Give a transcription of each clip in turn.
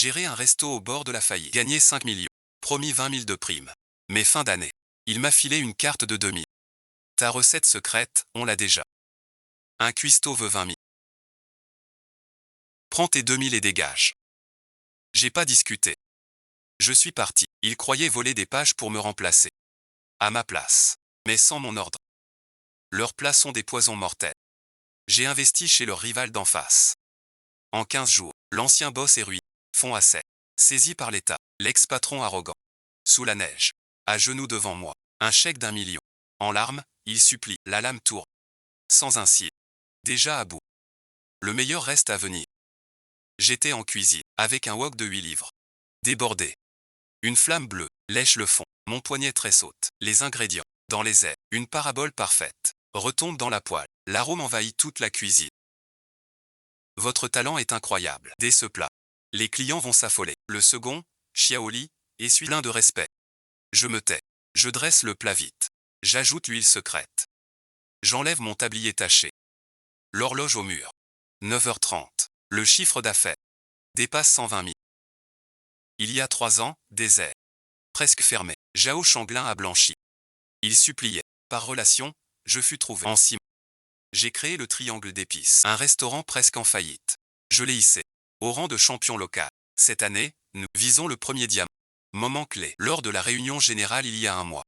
Gérer un resto au bord de la faillite. Gagner 5 millions. Promis 20 000 de primes. Mais fin d'année. Il m'a filé une carte de 2 000. Ta recette secrète, on l'a déjà. Un cuistot veut 20 000. Prends tes 2 000 et dégage. J'ai pas discuté. Je suis parti. Ils croyaient voler des pages pour me remplacer. À ma place. Mais sans mon ordre. Leurs plats sont des poisons mortels. J'ai investi chez leur rival d'en face. En 15 jours, l'ancien boss est ruiné. Fond à sec. Saisi par l'État. L'ex-patron arrogant. Sous la neige. À genoux devant moi. Un chèque d'1 million. En larmes, il supplie. La lame tourne. Sans un cil. Déjà à bout. Le meilleur reste à venir. J'étais en cuisine, avec un wok de 8 livres. Débordé. Une flamme bleue lèche le fond. Mon poignet tressaute. Les ingrédients. Dans les airs. Une parabole parfaite. Retombe dans la poêle. L'arôme envahit toute la cuisine. Votre talent est incroyable. Dès ce plat. Les clients vont s'affoler. Le second, Xiaoli, essuie plein de respect. Je me tais. Je dresse le plat vite. J'ajoute l'huile secrète. J'enlève mon tablier taché. L'horloge au mur. 9h30. Le chiffre d'affaires dépasse 120 000. Il y a 3 ans, désert. Presque fermé. Zhao Shanglin a blanchi. Il suppliait. Par relation, je fus trouvé en 6 mois. J'ai créé le triangle d'épices, un restaurant presque en faillite. Je l'ai hissé au rang de champion local. Cette année, nous visons le premier diamant. Moment clé, lors de la réunion générale il y a un mois.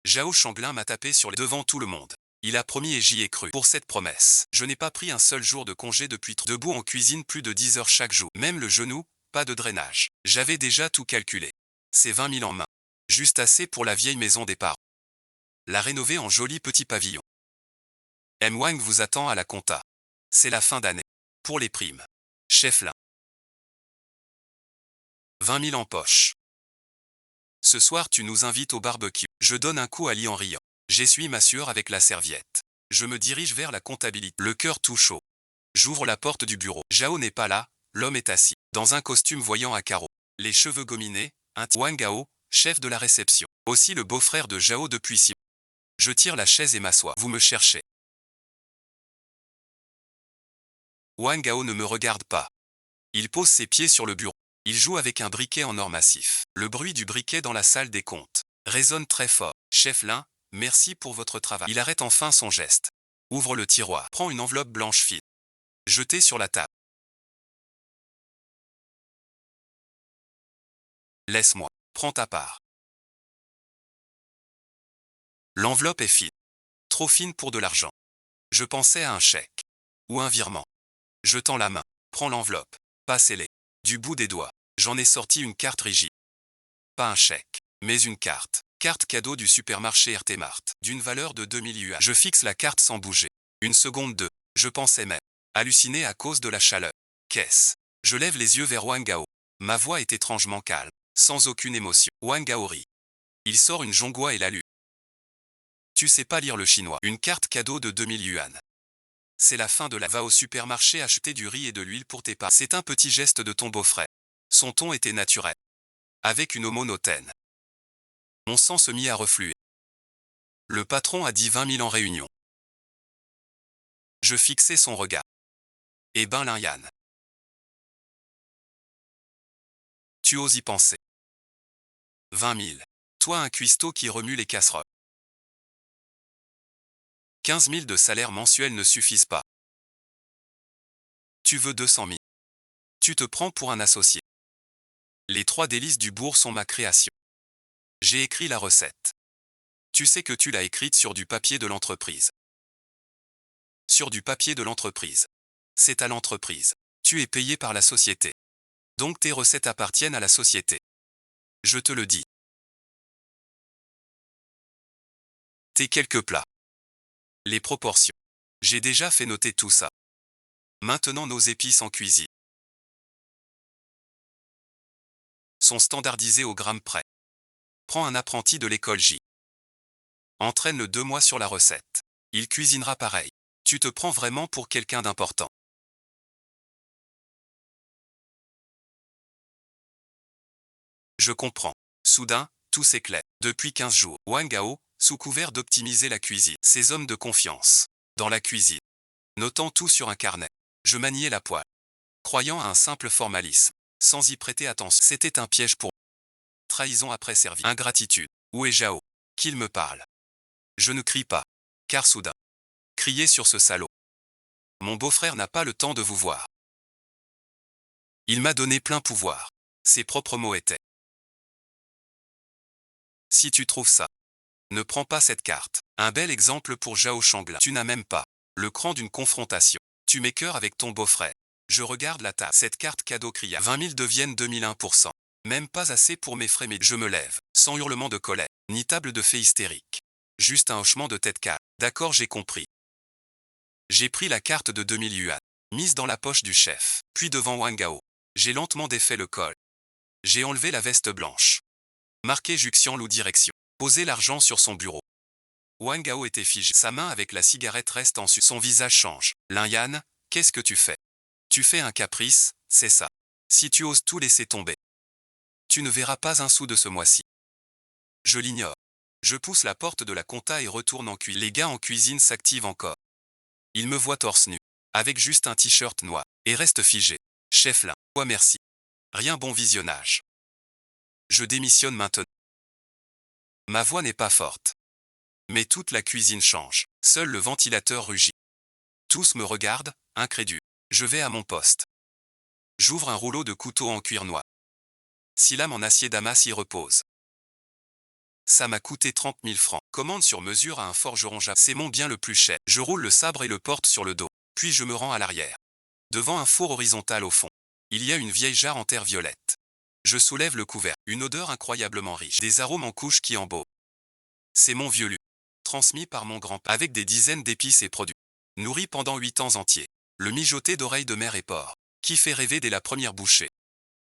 Zhao Shanglin m'a tapé sur les devant tout le monde. Il a promis et j'y ai cru. Pour cette promesse, je n'ai pas pris un seul jour de congé depuis debout en cuisine plus de 10 heures chaque jour. Même le genou, pas de drainage. J'avais déjà tout calculé. C'est 20 000 en main. Juste assez pour la vieille maison des parents. La rénover en joli petit pavillon. M. Wang vous attend à la compta. C'est la fin d'année. Pour les primes. Chef Lin. 20 000 en poche. Ce soir tu nous invites au barbecue. Je donne un coup à Li en riant. J'essuie ma sueur avec la serviette. Je me dirige vers la comptabilité, le cœur tout chaud. J'ouvre la porte du bureau. Zhao n'est pas là, l'homme est assis, dans un costume voyant à carreaux. Les cheveux gominés, Wang Gao, chef de la réception. Aussi le beau-frère de Zhao depuis 6 mois. Je tire la chaise et m'assois. Vous me cherchez. Wang Gao ne me regarde pas. Il pose ses pieds sur le bureau. Il joue avec un briquet en or massif. Le bruit du briquet dans la salle des comptes résonne très fort. Chef Lin, merci pour votre travail. Il arrête enfin son geste. Ouvre le tiroir. Prend une enveloppe blanche fine. Jetée sur la table. Laisse-moi. Prends ta part. L'enveloppe est fine. Trop fine pour de l'argent. Je pensais à un chèque. Ou un virement. Je tends la main. Prends l'enveloppe. Pas scellée. Du bout des doigts. J'en ai sorti une carte rigide. Pas un chèque, mais une carte. Carte cadeau du supermarché RT Mart. D'une valeur de 2000 yuan. Je fixe la carte sans bouger. Une seconde, deux. Je pensais même. Halluciné à cause de la chaleur. Qu'est-ce? Je lève les yeux vers Wang Gao. Ma voix est étrangement calme. Sans aucune émotion. Wang Gao rit. Il sort une jonghua et la lut. Tu sais pas lire le chinois. Une carte cadeau de 2000 yuan. C'est la fin de la. Va au supermarché acheter du riz et de l'huile pour tes pas. C'est un petit geste de ton beau-frère. Son ton était naturel. Avec une aumône hautaine. Mon sang se mit à refluer. Le patron a dit 20 000 en réunion. Je fixai son regard. Eh ben Lin Yan. Tu oses y penser. 20 000. Toi un cuistot qui remue les casseroles. 15 000 de salaire mensuel ne suffisent pas. Tu veux 200 000. Tu te prends pour un associé. Les 3 délices du bourg sont ma création. J'ai écrit la recette. Tu sais que tu l'as écrite sur du papier de l'entreprise. Sur du papier de l'entreprise. C'est à l'entreprise. Tu es payé par la société. Donc tes recettes appartiennent à la société. Je te le dis. Tes quelques plats. Les proportions. J'ai déjà fait noter tout ça. Maintenant nos épices en cuisine sont standardisées au gramme près. Prends un apprenti de l'école J. Entraîne-le 2 mois sur la recette. Il cuisinera pareil. Tu te prends vraiment pour quelqu'un d'important. Je comprends. Soudain, tout s'éclaire. Depuis 15 jours, Wang Gao, sous couvert d'optimiser la cuisine. Ces hommes de confiance. Dans la cuisine. Notant tout sur un carnet. Je maniais la poêle. Croyant à un simple formalisme. Sans y prêter attention. C'était un piège pour moi. Trahison après service. Ingratitude. Où est Jao? Qu'il me parle. Je ne crie pas. Car soudain. Crier sur ce salaud. Mon beau-frère n'a pas le temps de vous voir. Il m'a donné plein pouvoir. Ses propres mots étaient. Si tu trouves ça, ne prends pas cette carte. Un bel exemple pour Jao Changlin. Tu n'as même pas le cran d'une confrontation. Tu m'écœures avec ton beau-frère. Je regarde la table. Cette carte cadeau cria. 20 000 deviennent 2001%. Même pas assez pour m'effrayer, mais je me lève, sans hurlement de colère, ni table de fée hystérique. Juste un hochement de tête calme. D'accord, j'ai compris. J'ai pris la carte de 2000 yuan, mise dans la poche du chef, puis devant Wang Gao. J'ai lentement défait le col. J'ai enlevé la veste blanche. Marqué Juxianlu direction. Posé l'argent sur son bureau. Wang Gao était figé. Sa main avec la cigarette reste en sus. Son visage change. Lin Yan, qu'est-ce que tu fais? Tu fais un caprice, c'est ça. Si tu oses tout laisser tomber, tu ne verras pas un sou de ce mois-ci. Je l'ignore. Je pousse la porte de la compta et retourne en cuisine. Les gars en cuisine s'activent encore. Ils me voient torse nu, avec juste un t-shirt noir, et restent figés. Chef Lin, quoi merci. Rien, bon visionnage. Je démissionne maintenant. Ma voix n'est pas forte. Mais toute la cuisine change. Seul le ventilateur rugit. Tous me regardent, incrédules. Je vais à mon poste. J'ouvre un rouleau de couteau en cuir noir. 6 lames en acier damas y reposent. Ça m'a coûté 30 000 francs. Commande sur mesure à un forgeron japonais. C'est mon bien le plus cher. Je roule le sabre et le porte sur le dos. Puis je me rends à l'arrière. Devant un four horizontal au fond. Il y a une vieille jarre en terre violette. Je soulève le couvercle. Une odeur incroyablement riche. Des arômes en couche qui embaument. C'est mon vieux luxe. Transmis par mon grand-père. Avec des dizaines d'épices et produits. Nourri pendant 8 ans entiers. Le mijoté d'oreilles de mer et porc. Qui fait rêver dès la première bouchée.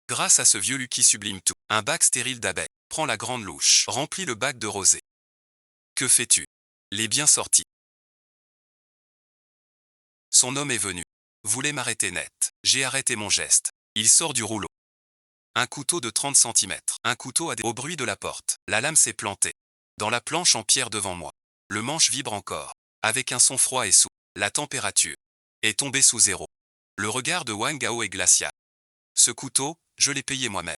Grâce à ce vieux luxe qui sublime tout. Un bac stérile d'abeilles. Prends la grande louche. Remplis le bac de rosée. Que fais-tu? Les bien sortis. Son homme est venu. Voulait m'arrêter net. J'ai arrêté mon geste. Il sort du rouleau. Un couteau de 30 cm. Un couteau au bruit de la porte. La lame s'est plantée. Dans la planche en pierre devant moi. Le manche vibre encore. Avec un son froid et souple. La température est tombée sous zéro. Le regard de Wang Gao est glacial. Ce couteau, je l'ai payé moi-même.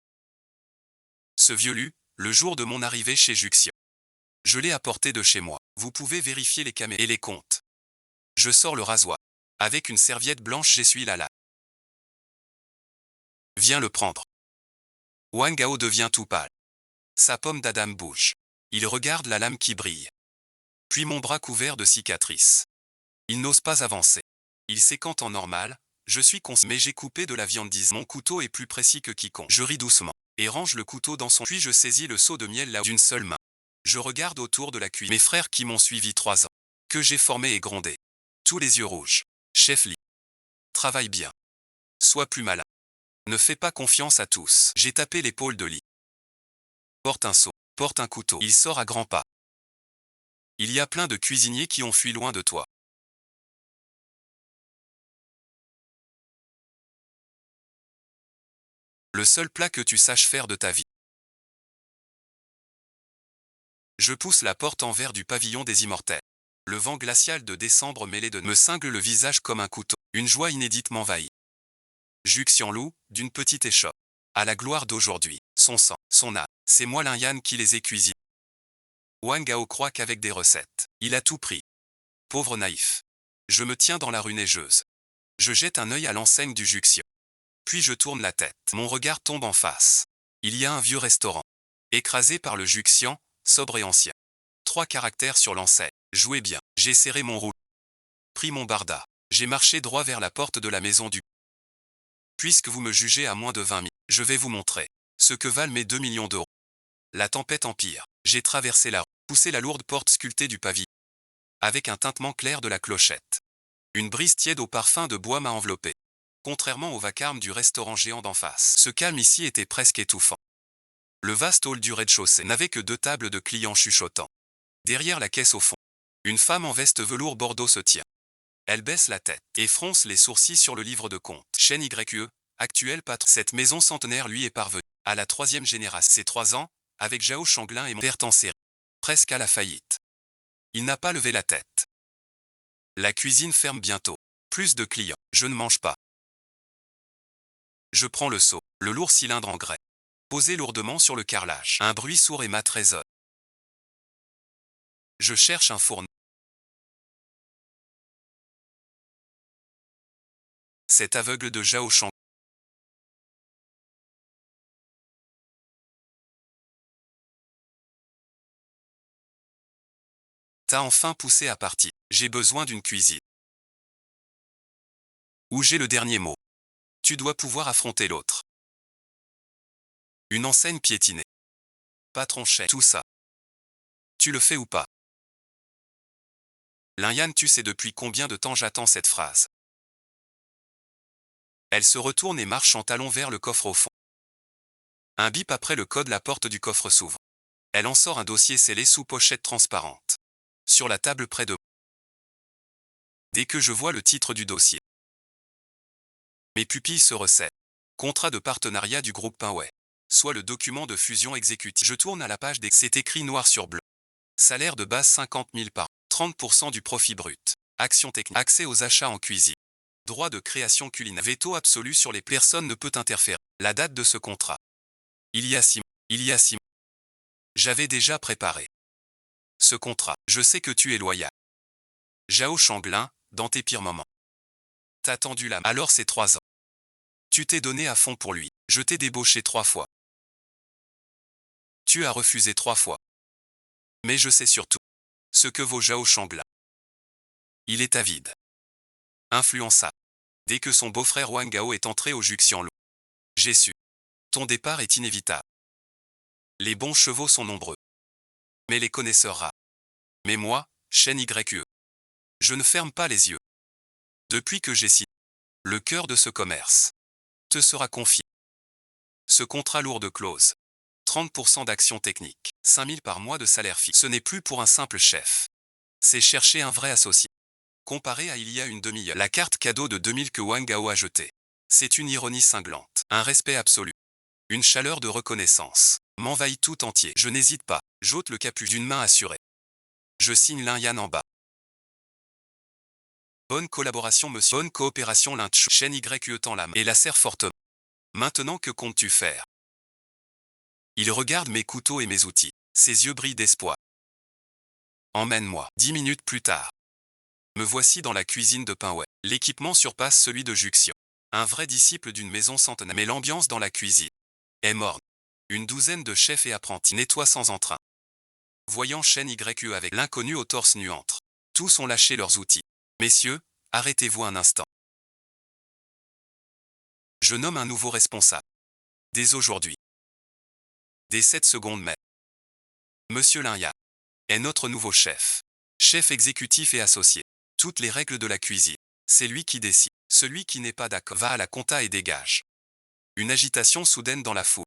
Ce vieux lu, le jour de mon arrivée chez Juxian. Je l'ai apporté de chez moi. Vous pouvez vérifier les caméras et les comptes. Je sors le rasoir. Avec une serviette blanche, j'essuie la lame. Viens le prendre. Wang Gao devient tout pâle. Sa pomme d'Adam bouge. Il regarde la lame qui brille. Puis mon bras couvert de cicatrices. Il n'ose pas avancer. Il s'écante en normal. Je suis conscient, mais j'ai coupé de la viande disant. Mon couteau est plus précis que quiconque. Je ris doucement et range le couteau dans son. Puis je saisis le seau de miel là d'une seule main. Je regarde autour de la cuisine. Mes frères qui m'ont suivi 3 ans. Que j'ai formé et grondé. Tous les yeux rouges. Chef Li. Travaille bien. Sois plus malin. Ne fais pas confiance à tous. J'ai tapé l'épaule de Li. Porte un seau. Porte un couteau. Il sort à grands pas. Il y a plein de cuisiniers qui ont fui loin de toi. Le seul plat que tu saches faire de ta vie. Je pousse la porte en verre du pavillon des immortels. Le vent glacial de décembre mêlé de me cingle le visage comme un couteau. Une joie inédite m'envahit. Juxianlu, d'une petite échoppe. À la gloire d'aujourd'hui. Son sang, son âme. C'est moi Lin Yan qui les ai cuisinés. Wang Gao croit qu'avec des recettes, il a tout pris. Pauvre naïf. Je me tiens dans la rue neigeuse. Je jette un œil à l'enseigne du Juxian. Puis je tourne la tête. Mon regard tombe en face. Il y a un vieux restaurant. Écrasé par le Juxian, sobre et ancien. 3 caractères sur l'enseigne. Jouez bien. J'ai serré mon rouleau. Pris mon barda. J'ai marché droit vers la porte de la maison du. Puisque vous me jugez à moins de 20 000, je vais vous montrer ce que valent mes 2 millions d'euros. La tempête empire. J'ai traversé la rue, poussé la lourde porte sculptée du pavillon. Avec un tintement clair de la clochette. Une brise tiède au parfum de bois m'a enveloppé. Contrairement au vacarme du restaurant géant d'en face, ce calme ici était presque étouffant. Le vaste hall du rez-de-chaussée n'avait que 2 tables de clients chuchotants. Derrière la caisse au fond, une femme en veste velours bordeaux se tient. Elle baisse la tête et fronce les sourcils sur le livre de compte. Chen YE, actuel patron. Cette maison centenaire lui est parvenue à la 3e génération. Ces 3 ans, avec Jao Changlin et mon père en série. Presque à la faillite. Il n'a pas levé la tête. La cuisine ferme bientôt. Plus de clients. Je ne mange pas. Je prends le seau, le lourd cylindre en grès, posé lourdement sur le carrelage. Un bruit sourd et mat résonne. Je cherche un fourneau. Cet aveugle de Zhao Shang. T'as enfin poussé à partir. J'ai besoin d'une cuisine. Où j'ai le dernier mot. Tu dois pouvoir affronter l'autre. Une enseigne piétinée. Patron chef. Tout ça. Tu le fais ou pas? Lin-Yan, tu sais depuis combien de temps j'attends cette phrase. Elle se retourne et marche en talons vers le coffre au fond. Un bip après le code, la porte du coffre s'ouvre. Elle en sort un dossier scellé sous pochette transparente. Sur la table près de moi. Dès que je vois le titre du dossier, mes pupilles se resserrent. Contrat de partenariat du groupe Pinway. Soit le document de fusion exécutive. Je tourne à la page des... C'est écrit noir sur blanc. Salaire de base 50 000 par an. 30% du profit brut. Action technique. Accès aux achats en cuisine. Droit de création culinaire. Veto absolu sur les personnes ne peut interférer. La date de ce contrat. Il y a 6 mois. Il y a 6 mois. J'avais déjà préparé ce contrat. Je sais que tu es loyal. Zhao Shanglin, dans tes pires moments. T'as tendu la main. Alors c'est 3 ans. Tu t'es donné à fond pour lui. Je t'ai débauché 3 fois. Tu as refusé 3 fois. Mais je sais surtout ce que vaut Zhao Shanglin. Il est avide. Influençable. Dès que son beau-frère Wang Gao est entré au Juxianlou. J'ai su. Ton départ est inévitable. Les bons chevaux sont nombreux. Mais les connaisseurs rares. Mais moi, Shen YE. Je ne ferme pas les yeux. Depuis que j'ai signé, le cœur de ce commerce te sera confié. Ce contrat lourd de clauses. 30% d'actions techniques. 5 000 par mois de salaire fixe. Ce n'est plus pour un simple chef. C'est chercher un vrai associé. Comparé à il y a une demi-heure, la carte cadeau de 2000 que Wang Gao a jetée. C'est une ironie cinglante. Un respect absolu. Une chaleur de reconnaissance. M'envahit tout entier. Je n'hésite pas. J'ôte le capuche d'une main assurée. Je signe Lin-Yan en bas. Bonne collaboration monsieur. Bonne coopération Lin Chu. Shen YE tend la main et la serre fortement. Maintenant que comptes-tu faire? Il regarde mes couteaux et mes outils. Ses yeux brillent d'espoir. Emmène-moi. 10 minutes plus tard. Me voici dans la cuisine de Pinway. L'équipement surpasse celui de Juxian. Un vrai disciple d'une maison centenaire. Mais l'ambiance dans la cuisine est morne. Une douzaine de chefs et apprentis nettoient sans entrain. Voyant Shen YE avec l'inconnu au torse nu entre. Tous ont lâché leurs outils. Messieurs, arrêtez-vous un instant. Je nomme un nouveau responsable. Dès aujourd'hui. Dès 7 secondes mai. Monsieur Lin-Yan est notre nouveau chef. Chef exécutif et associé. Toutes les règles de la cuisine. C'est lui qui décide. Celui qui n'est pas d'accord va à la compta et dégage. Une agitation soudaine dans la foule.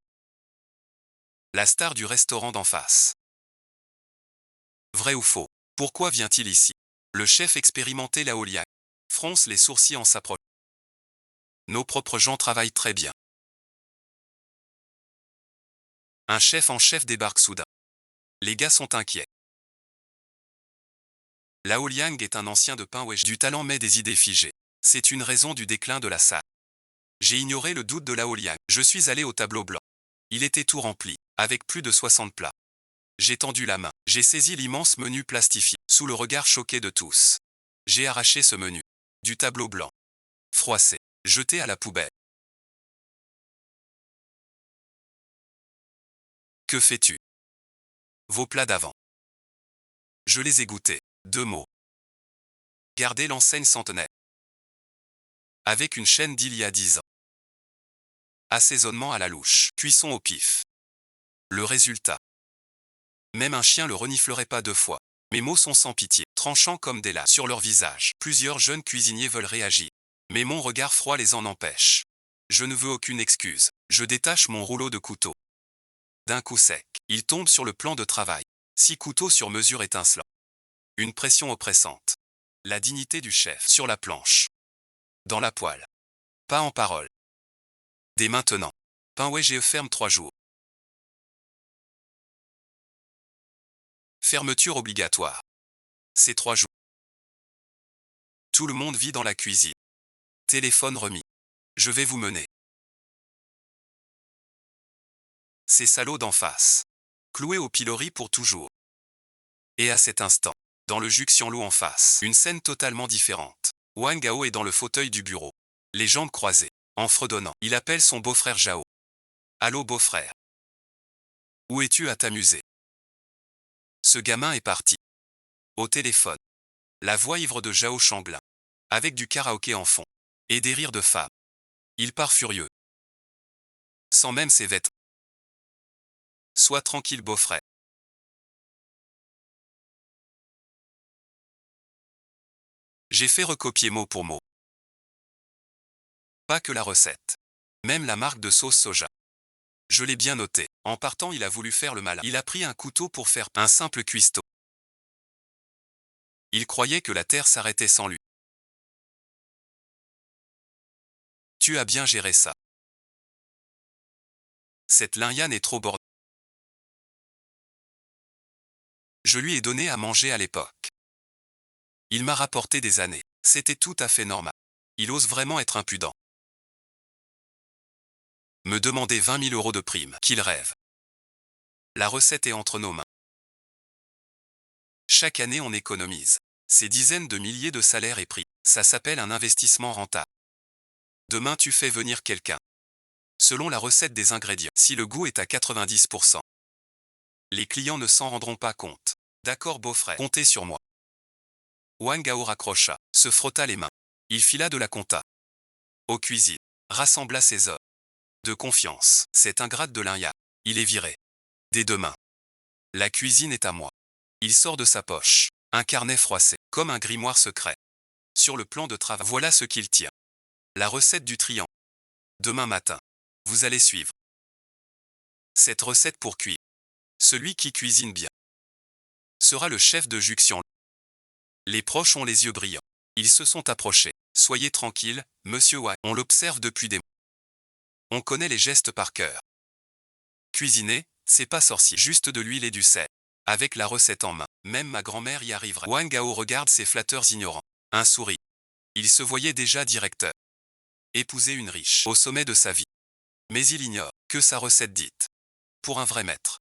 La star du restaurant d'en face. Vrai ou faux? Pourquoi vient-il ici? Le chef expérimenté Lao Liang fronce les sourcils en s'approchant. Nos propres gens travaillent très bien. Un chef en chef débarque soudain. Les gars sont inquiets. Lao Liang est un ancien de Pinway du talent mais des idées figées. C'est une raison du déclin de la salle. J'ai ignoré le doute de Lao Liang. Je suis allé au tableau blanc. Il était tout rempli, avec plus de 60 plats. J'ai tendu la main. J'ai saisi l'immense menu plastifié, sous le regard choqué de tous. J'ai arraché ce menu. Du tableau blanc. Froissé. Jeté à la poubelle. Que fais-tu? Vos plats d'avant. Je les ai goûtés. 2 mots. Gardez l'enseigne centenaire. Avec une chaîne d'il y a 10 ans. Assaisonnement à la louche. Cuisson au pif. Le résultat. Même un chien le reniflerait pas 2 fois. Mes mots sont sans pitié, tranchants comme des lattes sur leur visage. Plusieurs jeunes cuisiniers veulent réagir. Mais mon regard froid les en empêche. Je ne veux aucune excuse. Je détache mon rouleau de couteau. D'un coup sec, il tombe sur le plan de travail. 6 couteaux sur mesure étincelants. Une pression oppressante. La dignité du chef sur la planche. Dans la poêle. Pas en parole. Dès maintenant. Pinway GE ferme 3 jours. Fermeture obligatoire. C'est 3 jours. Tout le monde vit dans la cuisine. Téléphone remis. Je vais vous mener. Ces salauds d'en face. Cloués au pilori pour toujours. Et à cet instant, dans le Juxianlu en face, une scène totalement différente. Wang Gao est dans le fauteuil du bureau, les jambes croisées, en fredonnant. Il appelle son beau-frère Zhao. Allô beau-frère. Où es-tu à t'amuser? Ce gamin est parti. Au téléphone. La voix ivre de Zhao Shanglin. Avec du karaoké en fond. Et des rires de femmes. Il part furieux. Sans même ses vêtements. Sois tranquille beau-frère. J'ai fait recopier mot pour mot. Pas que la recette. Même la marque de sauce soja. Je l'ai bien noté. En partant, il a voulu faire le malin. Il a pris un couteau pour faire un simple cuistot. Il croyait que la terre s'arrêtait sans lui. Tu as bien géré ça. Cette Lin-Yan est trop bordée. Je lui ai donné à manger à l'époque. Il m'a rapporté des années. C'était tout à fait normal. Il ose vraiment être impudent. Me demander 20 000 € de prime. Qu'il rêve. La recette est entre nos mains. Chaque année on économise. Ces dizaines de milliers de salaires et prix. Ça s'appelle un investissement rentable. Demain tu fais venir quelqu'un. Selon la recette des ingrédients, si le goût est à 90%, les clients ne s'en rendront pas compte. D'accord beau-frère, comptez sur moi. Wang Gao raccrocha, se frotta les mains. Il fila de la compta. Aux cuisines, rassembla ses hommes. De confiance, cet ingrate de Lin-Yan. Il est viré. Dès demain. La cuisine est à moi. Il sort de sa poche un carnet froissé, comme un grimoire secret. Sur le plan de travail, voilà ce qu'il tient. La recette du triangle. Demain matin, vous allez suivre cette recette pour cuire. Celui qui cuisine bien sera le chef de Juxianlu. Les proches ont les yeux brillants. Ils se sont approchés. Soyez tranquille, monsieur Wang. On l'observe depuis des mois. On connaît les gestes par cœur. Cuisiner, c'est pas sorcier, juste de l'huile et du sel. Avec la recette en main, même ma grand-mère y arrivera. Wang Gao regarde ses flatteurs ignorants. Un sourire. Il se voyait déjà directeur. Épouser une riche, au sommet de sa vie. Mais il ignore que sa recette dite, pour un vrai maître,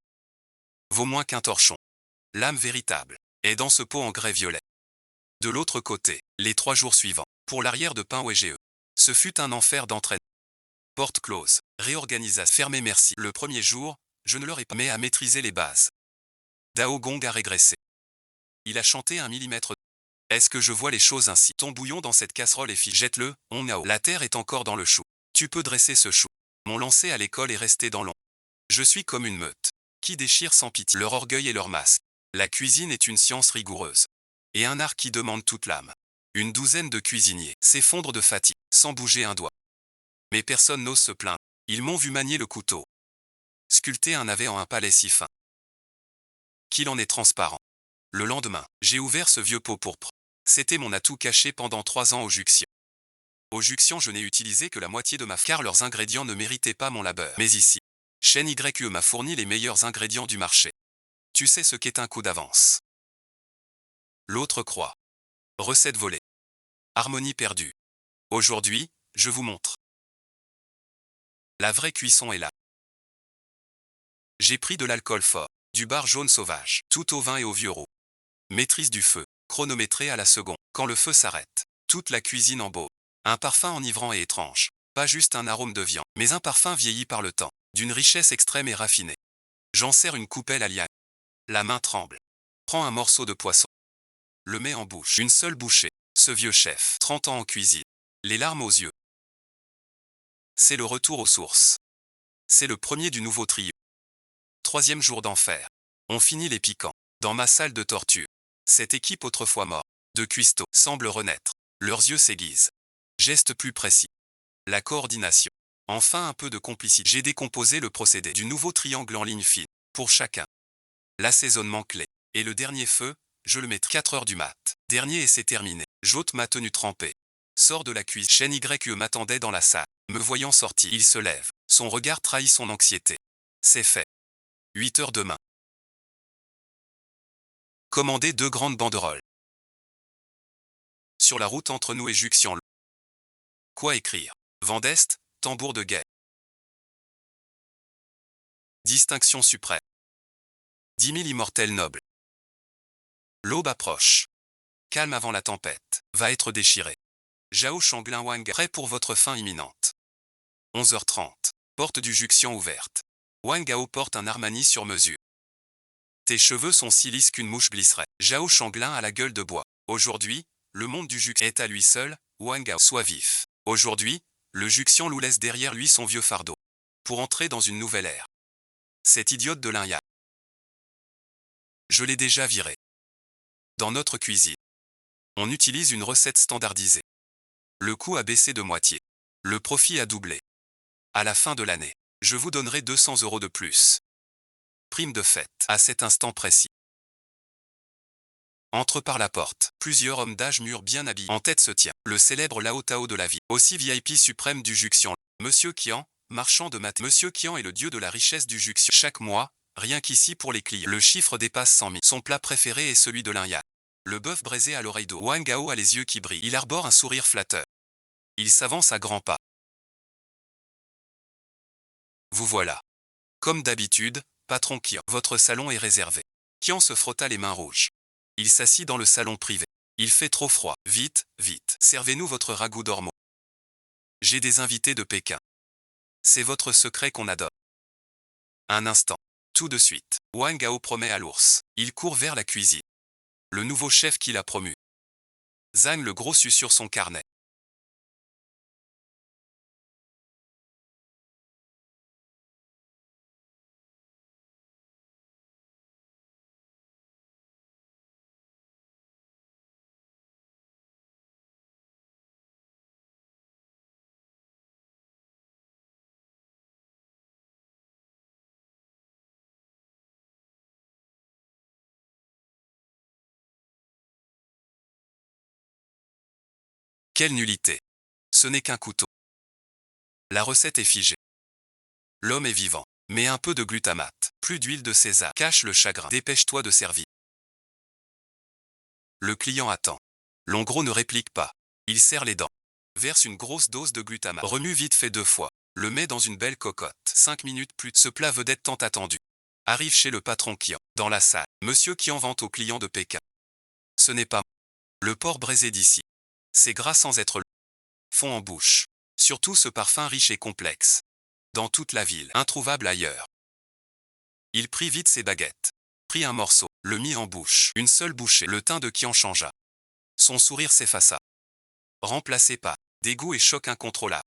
vaut moins qu'un torchon. L'âme véritable est dans ce pot en grès violet. De l'autre côté, les 3 jours suivants, pour l'arrière de Pain Wege, ce fut un enfer d'entraînement. Porte close, réorganisation fermée merci. Le premier jour, je ne leur ai pas mais à maîtriser les bases. Dao Gong a régressé. Il a chanté 1 millimètre. Est-ce que je vois les choses ainsi? Ton bouillon dans cette casserole est fichu. Jette-le, on a. La terre est encore dans le chou. Tu peux dresser ce chou. Mon lancé à l'école est resté dans l'ombre. Je suis comme une meute qui déchire sans pitié leur orgueil et leur masque. La cuisine est une science rigoureuse. Et un art qui demande toute l'âme. Une douzaine de cuisiniers s'effondrent de fatigue, sans bouger un doigt. Mais personne n'ose se plaindre. Ils m'ont vu manier le couteau. Sculpter un navet en un palais si fin qu'il en est transparent. Le lendemain, j'ai ouvert ce vieux pot pourpre. C'était mon atout caché pendant 3 ans au Juxian. Au Juxian, je n'ai utilisé que la moitié de ma car leurs ingrédients ne méritaient pas mon labeur. Mais ici, Shen YE m'a fourni les meilleurs ingrédients du marché. Tu sais ce qu'est un coup d'avance. L'autre croit. Recette volée. Harmonie perdue. Aujourd'hui, je vous montre. La vraie cuisson est là. J'ai pris de l'alcool fort, du bar jaune sauvage, tout au vin et au vieux roux. Maîtrise du feu, chronométré à la seconde. Quand le feu s'arrête, toute la cuisine en baume. Un parfum enivrant et étrange. Pas juste un arôme de viande, mais un parfum vieilli par le temps, d'une richesse extrême et raffinée. J'en serre une coupelle à Liang. La main tremble. Prends un morceau de poisson. Le met en bouche. Une seule bouchée. Ce vieux chef, 30 ans en cuisine. Les larmes aux yeux. C'est le retour aux sources. C'est le premier du nouveau trio. 3e jour d'enfer. On finit les piquants. Dans ma salle de torture. Cette équipe autrefois morte, de cuistots, semble renaître. Leurs yeux s'aiguisent. Geste plus précis. La coordination. Enfin un peu de complicité. J'ai décomposé le procédé du nouveau triangle en ligne fine. Pour chacun. L'assaisonnement clé. Et le dernier feu, je le mettrai 4 heures du mat. Dernier et c'est terminé. J'ôte ma tenue trempée. Sors de la cuisine. Shen YE m'attendait dans la salle. Me voyant sortir, il se lève. Son regard trahit son anxiété. C'est fait. 8 heures demain. Commandez 2 grandes banderoles. sur la route entre nous et Juxian. Quoi écrire? Vent d'Est, tambour de guerre. Distinction suprême. 10 000 immortels nobles. L'aube approche. Calme avant la tempête, va être déchiré. Zhao Shanglin Wang, prêt pour votre fin imminente. 11h30. Porte du Juxian ouverte. Wang Gao porte un Armani sur mesure. Tes cheveux sont si lisses qu'une mouche glisserait. Zhao Shanglin a la gueule de bois. Aujourd'hui, le monde du Juxian est à lui seul, Wang Gao, sois vif. Aujourd'hui, le Juxian Lou laisse derrière lui son vieux fardeau. Pour entrer dans une nouvelle ère. Cette idiote de Lin Ya. Je l'ai déjà viré. Dans notre cuisine, on utilise une recette standardisée. Le coût a baissé de moitié. Le profit a doublé. À la fin de l'année, je vous donnerai 200 € de plus. Prime de fête, à cet instant précis. Entre par la porte, plusieurs hommes d'âge mûr bien habillés. En tête se tient le célèbre Lao Tao de la vie, aussi VIP suprême du Juxian. Monsieur Qian, marchand de maths. Monsieur Qian est le dieu de la richesse du Juxian. Chaque mois, rien qu'ici pour les clients, le chiffre dépasse 100 000. Son plat préféré est celui de Lin Ya. Le bœuf braisé à l'oreille d'eau. Wang Gao a les yeux qui brillent. Il arbore un sourire flatteur. Il s'avance à grands pas. Vous voilà. Comme d'habitude, patron Qian, votre salon est réservé. Qian se frotta les mains rouges. Il s'assit dans le salon privé. Il fait trop froid. Vite, vite. Servez-nous votre ragoût d'ormeau. J'ai des invités de Pékin. C'est votre secret qu'on adore. Un instant. Tout de suite. Wang Gao promet à l'ours. Il court vers la cuisine. Le nouveau chef qu'il a promu. Zhang le gros sut sur son carnet. Quelle nullité. Ce n'est qu'un couteau. La recette est figée. L'homme est vivant. Mais un peu de glutamate, plus d'huile de sésame, cache le chagrin. Dépêche-toi de servir. Le client attend. L'ongros ne réplique pas. Il serre les dents. Verse une grosse dose de glutamate. Remue vite fait 2 fois. Le met dans une belle cocotte. 5 minutes plus tard, ce plat vedette tant attendu arrive chez le patron Qian. Dans la salle, Monsieur Qian vante aux clients de Pékin. Ce n'est pas le porc braisé d'ici. C'est gras sans être le fond en bouche. Surtout ce parfum riche et complexe. Dans toute la ville, introuvable ailleurs. Il prit vite ses baguettes. Prit un morceau, le mit en bouche. Une seule bouchée, le teint de Qian changea. Son sourire s'effaça. Remplacé par dégoût et choc incontrôlable.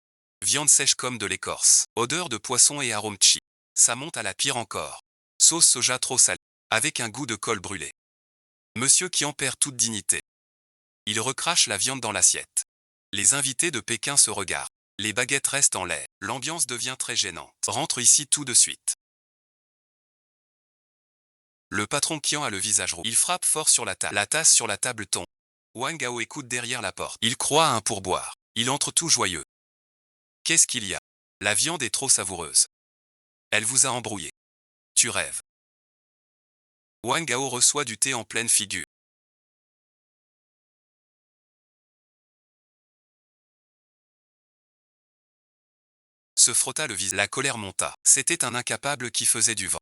Viande sèche comme de l'écorce. Odeur de poisson et arôme chi. Ça monte à la pire encore. Sauce soja trop salée. Avec un goût de colle brûlée. Monsieur Qian perd toute dignité. Il recrache la viande dans l'assiette. Les invités de Pékin se regardent. Les baguettes restent en l'air. L'ambiance devient très gênante. Rentre ici tout de suite. Le patron Qian a le visage rouge. Il frappe fort sur la table. La tasse sur la table tombe. Wang Gao écoute derrière la porte. Il croit à un pourboire. Il entre tout joyeux. Qu'est-ce qu'il y a? La viande est trop savoureuse. Elle vous a embrouillé. Tu rêves. Wang Gao reçoit du thé en pleine figure. Se frotta le visage. La colère monta. C'était un incapable qui faisait du vent.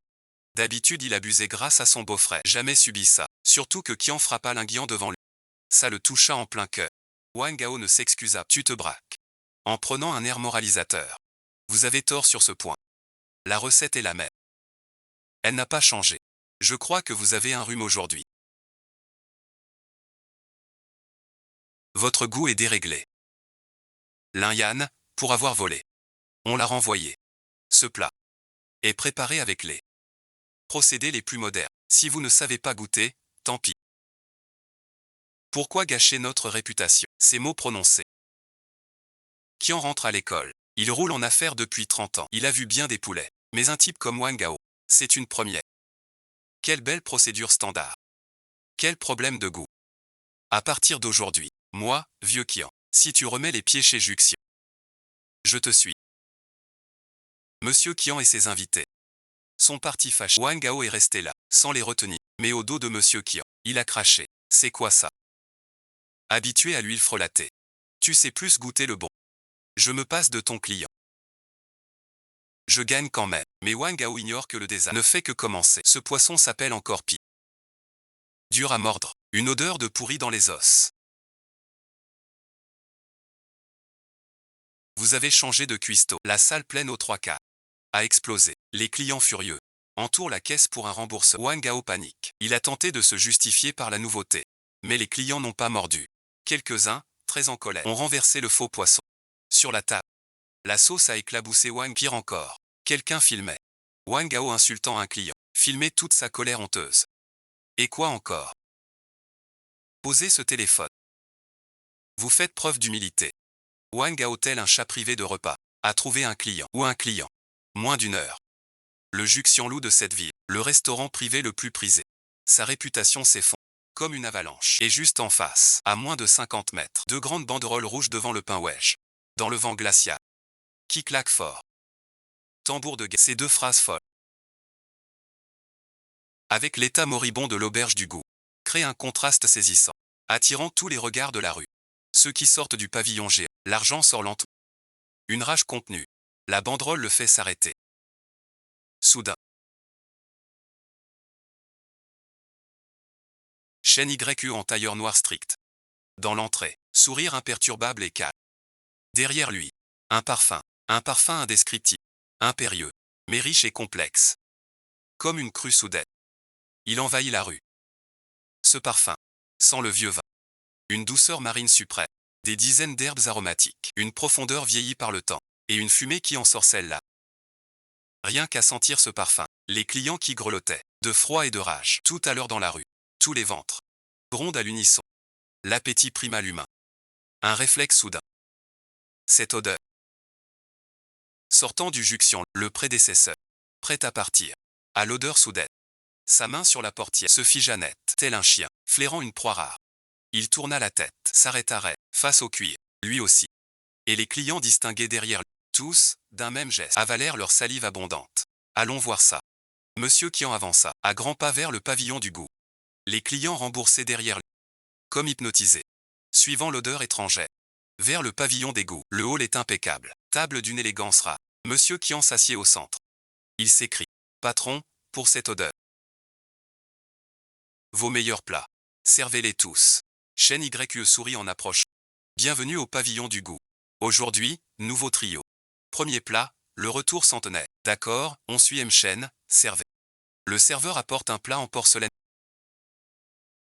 D'habitude il abusait grâce à son beau-frère. Jamais subi ça. Surtout que Qian frappa Linguian devant lui. Ça le toucha en plein cœur. Wang Gao ne s'excusa. Tu te braques. En prenant un air moralisateur. Vous avez tort sur ce point. La recette est la même. Elle n'a pas changé. Je crois que vous avez un rhume aujourd'hui. Votre goût est déréglé. Lin Yan, pour avoir volé. On l'a renvoyé. Ce plat est préparé avec les procédés les plus modernes. Si vous ne savez pas goûter, tant pis. Pourquoi gâcher notre réputation? Ces mots prononcés. Qian rentre à l'école. Il roule en affaires depuis 30 ans. Il a vu bien des poulets. Mais un type comme Wang Gao, c'est une première. Quelle belle procédure standard. Quel problème de goût. À partir d'aujourd'hui, moi, vieux Qian, si tu remets les pieds chez Juxian, je te suis. Monsieur Qian et ses invités sont partis fâchés. Wang Gao est resté là, sans les retenir. Mais au dos de Monsieur Qian, il a craché. C'est quoi ça? habitué à l'huile frelatée. Tu sais plus goûter le bon. Je me passe de ton client. Je gagne quand même. Mais Wang Gao ignore que le désastre ne fait que commencer. Ce poisson s'appelle encore Pi. Dur à mordre. Une odeur de pourri dans les os. Vous avez changé de cuistot. La salle pleine aux trois quarts a explosé. Les clients furieux entourent la caisse pour un remboursement. Wang Gao panique. Il a tenté de se justifier par la nouveauté. Mais les clients n'ont pas mordu. Quelques-uns, très en colère, ont renversé le faux poisson sur la table. La sauce a éclaboussé Wang. Pire encore. Quelqu'un filmait Wang Gao insultant un client. Filmait toute sa colère honteuse. Et quoi encore? Posez ce téléphone. Vous faites preuve d'humilité. Wang Gao tel un chat privé de repas a trouvé un client ou un client. Moins d'une heure. Le Juxianlu de cette ville, le restaurant privé le plus prisé. Sa réputation s'effondre comme une avalanche. Et juste en face, à moins de 50 mètres, deux grandes banderoles rouges devant le pain Wedge. Dans le vent glacial. Qui claque fort. Tambour de guerre. Ces deux phrases folles. Avec l'état moribond de l'auberge du goût, crée un contraste saisissant, attirant tous les regards de la rue. Ceux qui sortent du pavillon géant, l'argent sort lentement. Une rage contenue. La banderole le fait s'arrêter. Soudain. Chaîne YU en tailleur noir strict. Dans l'entrée, sourire imperturbable et calme. Derrière lui, un parfum indescriptible, impérieux, mais riche et complexe. Comme une crue soudaine. Il envahit la rue. Ce parfum sent le vieux vin. Une douceur marine suprême. Des dizaines d'herbes aromatiques. Une profondeur vieillie par le temps. Et une fumée qui ensorcelle là. Rien qu'à sentir ce parfum, les clients qui grelottaient, de froid et de rage, tout à l'heure dans la rue, tous les ventres, grondent à l'unisson. L'appétit prime à l'humain. Un réflexe soudain. Cette odeur. Sortant du Juxian, le prédécesseur, prêt à partir, à l'odeur soudaine. Sa main sur la portière se figea net, tel un chien, flairant une proie rare. Il tourna la tête, s'arrêta raide, face au cuir, lui aussi. Et les clients distinguaient derrière lui. Tous, d'un même geste, avalèrent leur salive abondante. Allons voir ça. Monsieur Qian avança, à grands pas vers le pavillon du goût. Les clients remboursaient derrière lui, comme hypnotisés, suivant l'odeur étrangère. Vers le pavillon des goûts, le hall est impeccable, table d'une élégance rare. Monsieur Qian s'assied au centre. Il s'écrie, patron, pour cette odeur. Vos meilleurs plats. Servez-les tous. Shen YE sourit en approchant. Bienvenue au pavillon du goût. Aujourd'hui, nouveau trio. Premier plat, le retour centenaire. D'accord, on suit M. Shen, servez. Le serveur apporte un plat en porcelaine.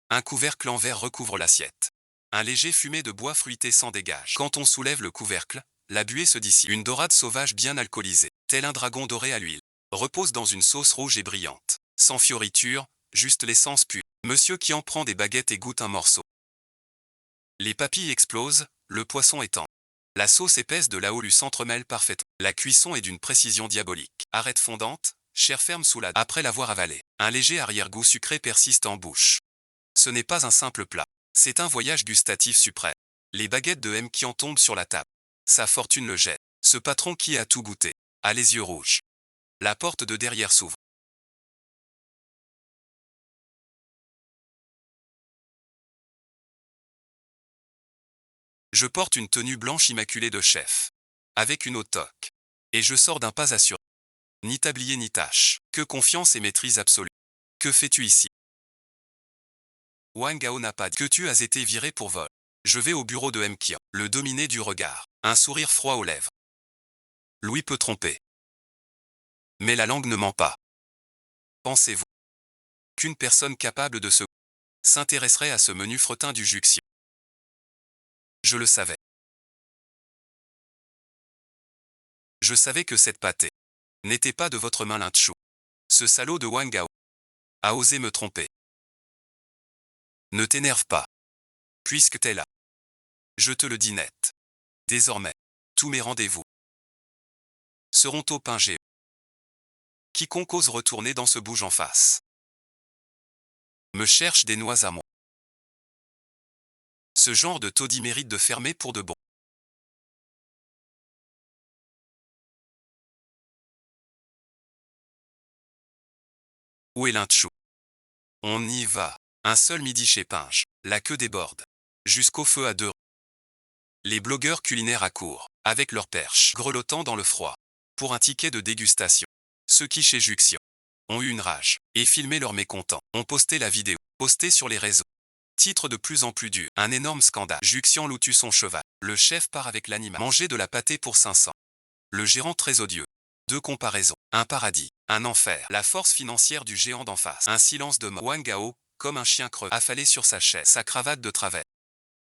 Un couvercle en verre recouvre l'assiette. Un léger fumé de bois fruité s'en dégage. Quand on soulève le couvercle, la buée se dissipe. Une dorade sauvage bien alcoolisée, tel un dragon doré à l'huile, repose dans une sauce rouge et brillante. Sans fioriture, juste l'essence pure. Monsieur Qian prend des baguettes et goûte un morceau. Les papilles explosent, le poisson étend. La sauce épaisse de Lao Lu s'entremêle parfaitement. La cuisson est d'une précision diabolique. Arête fondante, chair ferme sous la... Après l'avoir avalé, un léger arrière-goût sucré persiste en bouche. Ce n'est pas un simple plat. C'est un voyage gustatif suprême. Les baguettes de M. Qian tombent sur la table. Sa fortune le jette. Ce patron qui a tout goûté a les yeux rouges. La porte de derrière s'ouvre. Je porte une tenue blanche immaculée de chef, avec une haute toque. Et je sors d'un pas assuré. Ni tablier ni tâche. Que confiance et maîtrise absolue. Que fais-tu ici? Wang Gao n'a pas dit que tu as été viré pour vol. Je vais au bureau de M. Qian, le dominer du regard, un sourire froid aux lèvres. Louis peut tromper. Mais la langue ne ment pas. Pensez-vous qu'une personne capable de se s'intéresserait à ce menu fretin du Juxian? Je le savais. Je savais que cette pâtée n'était pas de votre main Lin-Chou. Ce salaud de Wang Gao a osé me tromper. Ne t'énerve pas. Puisque t'es là. Je te le dis net. Désormais, tous mes rendez-vous seront au pain géant. Quiconque ose retourner dans ce bouge en face me cherche des noix à moi. Ce genre de taudis mérite de fermer pour de bon. Où est Lin-Chou? On y va. Un seul midi chez Pinge. La queue déborde. jusqu'au feu à deux. Les blogueurs culinaires accourent, avec leurs perches, grelottant dans le froid, pour un ticket de dégustation. Ceux qui, chez Juxion, ont eu une rage, et filmé leur mécontent, ont posté la vidéo, postée sur les réseaux. Titre de plus en plus dur, un énorme scandale. Juxion loue tue son cheval. Le chef part avec l'animal. Manger de la pâtée pour 500. Le gérant très odieux. Deux comparaisons. Un paradis, un enfer. La force financière du géant d'en face. Un silence de mort. Wang Gao, comme un chien creux, affalé sur sa chaise, sa cravate de travers.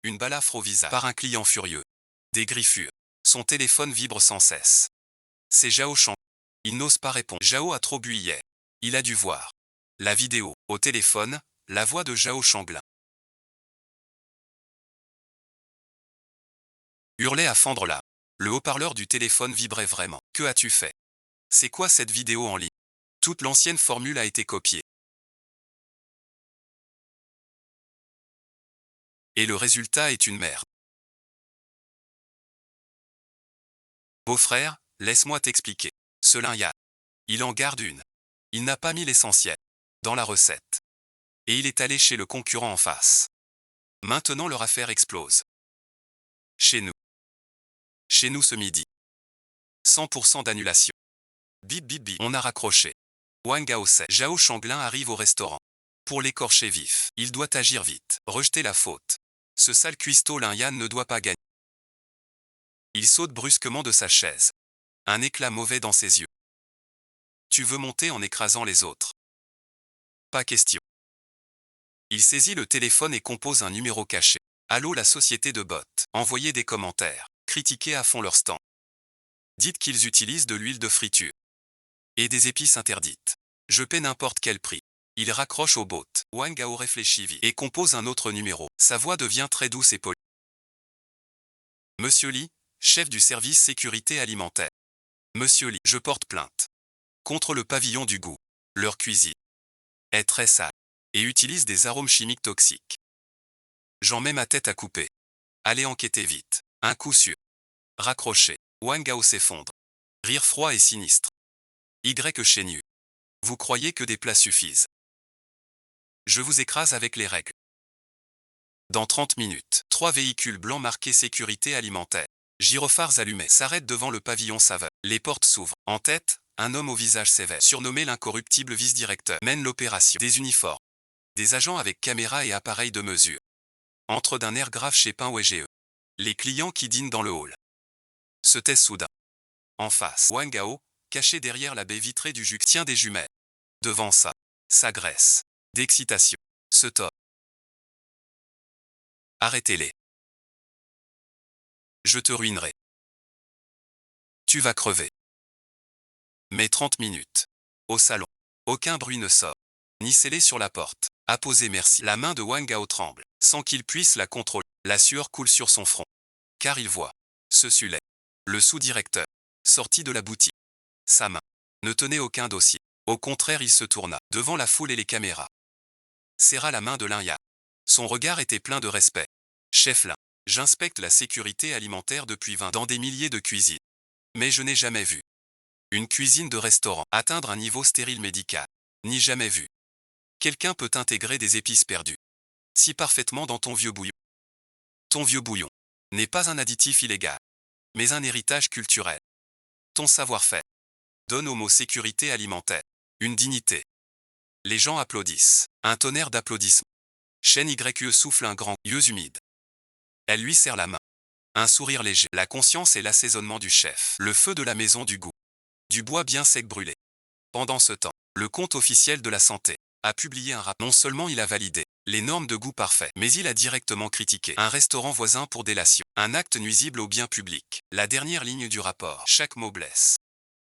Une balafre au visage. Par un client furieux. Des griffures. Son téléphone vibre sans cesse. C'est Zhao Shang. Il n'ose pas répondre. Zhao a trop bu hier. Il a dû voir la vidéo. Au téléphone, la voix de Zhao Shanglin. Hurlait à fendre là. Le haut-parleur du téléphone vibrait vraiment. Que as-tu fait? C'est quoi cette vidéo en ligne? Toute l'ancienne formule a été copiée. Et le résultat est une merde. Beau-frère, laisse-moi t'expliquer. Ce Lin-Yan, il en garde une. Il n'a pas mis l'essentiel dans la recette. Et il est allé chez le concurrent en face. Maintenant leur affaire explose. Chez nous. Chez nous ce midi. 100% d'annulation. Bip bip bip, on a raccroché. Wang Gao sait. Zhao Shanglin arrive au restaurant. Pour l'écorcher vif, il doit agir vite, rejeter la faute. Ce sale cuistot Lin-Yan ne doit pas gagner. Il saute brusquement de sa chaise. Un éclat mauvais dans ses yeux. Tu veux monter en écrasant les autres? Pas question. Il saisit le téléphone et compose un numéro caché. Allô la société de bots. Envoyez des commentaires. Critiquez à fond leur stand. Dites qu'ils utilisent de l'huile de friture. Et des épices interdites. Je paie n'importe quel prix. Il raccroche au bot. Wang Gao réfléchit vite et compose un autre numéro. Sa voix devient très douce et polie. Monsieur Li, chef du service sécurité alimentaire. Monsieur Li, je porte plainte contre le pavillon du goût. Leur cuisine est très sale et utilise des arômes chimiques toxiques. J'en mets ma tête à couper. Allez enquêter vite. Un coup sûr. Raccroché. Wang Gao s'effondre. Rire froid et sinistre. Y chez nu. Vous croyez que des plats suffisent? Je vous écrase avec les règles. Dans 30 minutes, 3 véhicules blancs marqués sécurité alimentaire, gyrophares allumés, s'arrêtent devant le pavillon saveur. Les portes s'ouvrent. En tête, un homme au visage sévère, surnommé l'incorruptible vice-directeur, mène l'opération. Des uniformes. Des agents avec caméras et appareils de mesure. Entre d'un air grave chez Pain Wege. Les clients qui dînent dans le hall se taisent soudain. En face, Wang Gao, caché derrière la baie vitrée du jus, tient des jumelles. Devant ça, s'agresse. D'excitation. Se tord. Arrêtez-les. Je te ruinerai. Tu vas crever. Mais 30 minutes. Au salon. Aucun bruit ne sort. Ni scellé sur la porte. Apposé merci. La main de Wang Gao tremble, sans qu'il puisse la contrôler. La sueur coule sur son front. Car il voit. Ce Suley. Le sous-directeur. Sorti de la boutique. Sa main ne tenait aucun dossier. Au contraire, il se tourna, devant la foule et les caméras. Serra la main de Lin-Yan. Son regard était plein de respect. Chef Lin, j'inspecte la sécurité alimentaire depuis 20 ans dans des milliers de cuisines. Mais je n'ai jamais vu une cuisine de restaurant atteindre un niveau stérile médical. Ni jamais vu. Quelqu'un peut intégrer des épices perdues si parfaitement dans ton vieux bouillon. Ton vieux bouillon n'est pas un additif illégal, mais un héritage culturel. Ton savoir-faire donne au mot sécurité alimentaire une dignité. Les gens applaudissent. Un tonnerre d'applaudissements. Chen YE souffle un grand, yeux humides. Elle lui serre la main. Un sourire léger. La conscience et l'assaisonnement du chef. Le feu de la maison du goût. Du bois bien sec brûlé. Pendant ce temps, le compte officiel de la santé a publié un rapport. Non seulement il a validé les normes de goût parfait, mais il a directement critiqué un restaurant voisin pour délation. Un acte nuisible au bien public. La dernière ligne du rapport. Chaque mot blesse.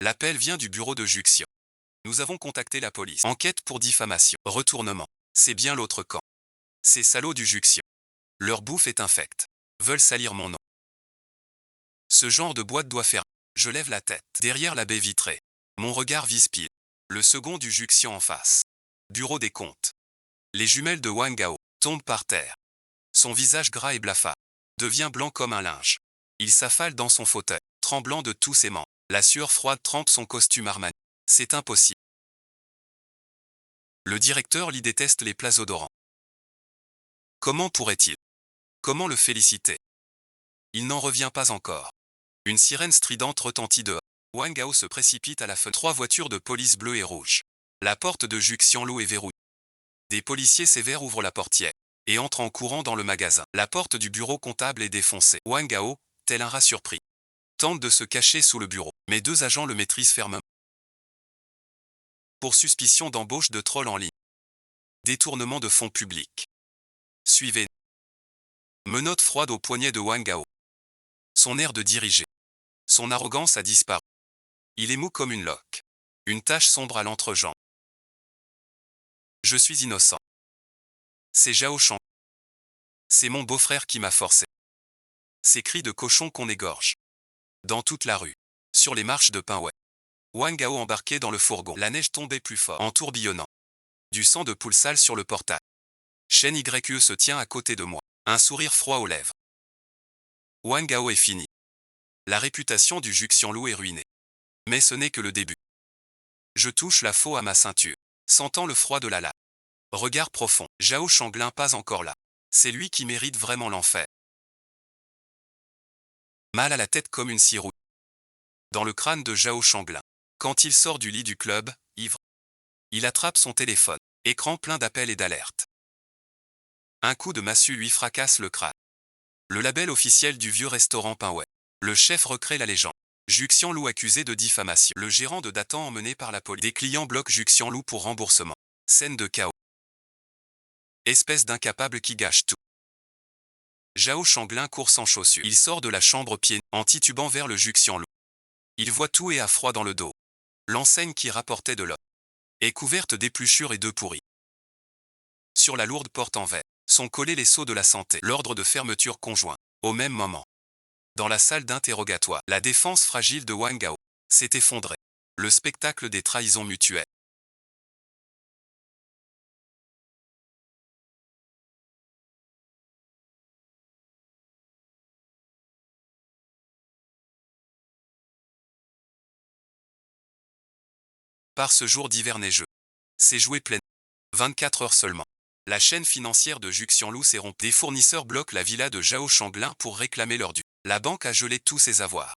L'appel vient du bureau de Juxion. Nous avons contacté la police. Enquête pour diffamation. Retournement. C'est bien l'autre camp. Ces salauds du Juxion. Leur bouffe est infecte. Veulent salir mon nom. Ce genre de boîte doit faire. Je lève la tête. Derrière la baie vitrée. Mon regard vise pile. Le second du Juxion en face. Bureau des comptes. Les jumelles de Wang Gao tombent par terre. Son visage gras et blafard devient blanc comme un linge. Il s'affale dans son fauteuil, tremblant de tous ses membres. La sueur froide trempe son costume Armani. C'est impossible. Le directeur Li déteste les plats odorants. Comment pourrait-il Comment le féliciter? Il n'en revient pas encore. Une sirène stridente retentit dehors. Wang Gao se précipite à la fenêtre. 3 voitures de police bleues et rouges. La porte de Zhu Xianlu est verrouillée. Des policiers sévères ouvrent la portière et entrent en courant dans le magasin. La porte du bureau comptable est défoncée. Wang Gao, tel un rat surpris, tente de se cacher sous le bureau, mais 2 agents le maîtrisent fermement. Pour suspicion d'embauche de troll en ligne. Détournement de fonds publics. Suivez. Menotte froide au poignet de Wang Gao. Son air de diriger. Son arrogance a disparu. Il est mou comme une loque. Une tache sombre à l'entrejambe. Je suis innocent. C'est Zhao Shang. C'est mon beau-frère qui m'a forcé. Ces cris de cochon qu'on égorge. Dans toute la rue. Sur les marches de Pinway. Wang Gao embarqué dans le fourgon. La neige tombait plus fort, en tourbillonnant. Du sang de poule sale sur le portail. Shen Yue se tient à côté de moi. Un sourire froid aux lèvres. Wang Gao est fini. La réputation du Zhu Xianlu est ruinée. Mais ce n'est que le début. Je touche la faux à ma ceinture. Sentant le froid de la lame. Regard profond. Zhao Shanglin pas encore là. C'est lui qui mérite vraiment l'enfer. Mal à la tête comme une scie rouille. Dans le crâne de Zhao Shanglin. Quand il sort du lit du club, ivre. Il attrape son téléphone. Écran plein d'appels et d'alertes. Un coup de massue lui fracasse le crâne. Le label officiel du vieux restaurant Pinway. Le chef recrée la légende. Zhu Xianlu accusé de diffamation. Le gérant de Datan emmené par la police. Des clients bloquent Zhu Xianlu pour remboursement. Scène de chaos. Espèce d'incapable qui gâche tout. Zhao Shanglin court sans chaussures. Il sort de la chambre pieds nus, en titubant vers le Zhu Xianlu. Il voit tout et a froid dans le dos. L'enseigne qui rapportait de l'or est couverte d'épluchures et d'œufs pourris. Sur la lourde porte en verre sont collés les sceaux de la santé. L'ordre de fermeture conjoint. Au même moment. Dans la salle d'interrogatoire, la défense fragile de Wang Gao s'est effondrée. Le spectacle des trahisons mutuelles. Par ce jour d'hiver neigeux. C'est joué plein. 24 heures seulement. La chaîne financière de Zhu Xianlu s'est rompue. Des fournisseurs bloquent la villa de Zhao Shanglin pour réclamer leur dû. La banque a gelé tous ses avoirs.